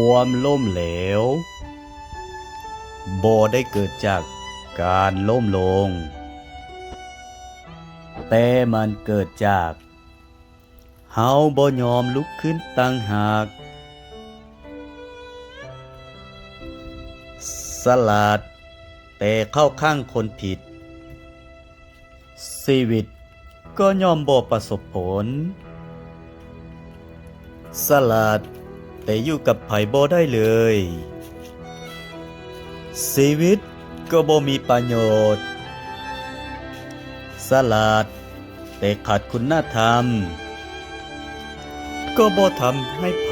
ความล้มเหลวบ่ได้เกิดจากการล้มลงแต่มันเกิดจากเฮาบ่ยอมลุกขึ้นตั้งหากสลัดแต่เข้าข้างคนผิดชีวิตก็ย่อมบ่ประสบผลสลัดแต่อยู่กับไผบ่ได้เลยชีวิตก็บ่มีประโยชน์สลัดแต่ขาดคุณธรรมก็บ่ทำให้ไผ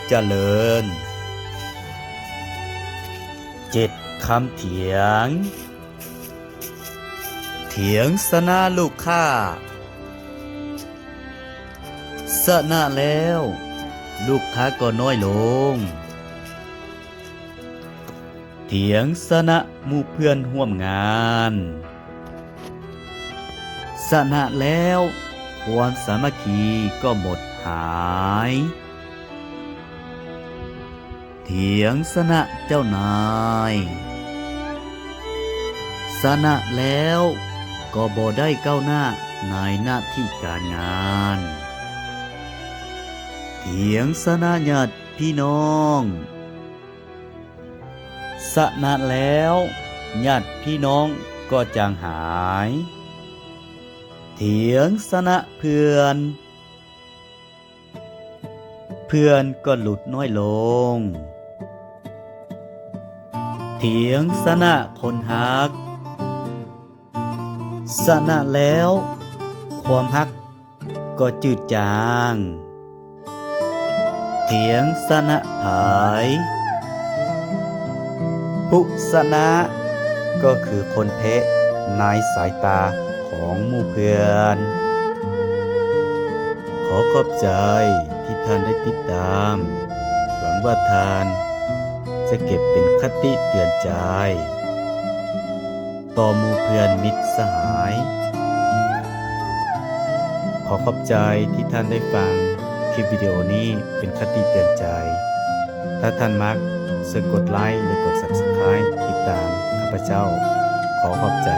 เจริญ7 คำเถียงสนะลูกค้าสนะแล้วลูกค้าก็น้อยลงเถียงสนะหมู่เพื่อนร่วมงานสนะแล้วความสามัคคีก็หมดหายเถียงสนะเจ้านายสนะแล้วก็บ่ได้ก้าวหน้าในหน้าที่การงานเถียงสนะญาติพี่น้องสนะแล้วญาติพี่น้องก็จางหายเถียงสนะเพื่อนก็หลุดน้อยลงเถียงสนะคนฮักสนะแล้วความฮักก็จืดจางเถียงสนะผายผู้สนะก็คือคนแพ้ในสายตาของหมู่เพื่อนขอขอบใจที่ท่านได้ติดตามหวังว่าท่านจะเก็บเป็นคติเตือนใจต่อหมู่เพื่อนมิตรสหายขอขอบใจที่ท่านได้ฟังคลิปวิดีโอนี้เป็นคติเตือนใจถ้าท่านมักช่วยกดไลค์หรือกด Subscribe ติดตามข้าพเจ้าขอขอบใจ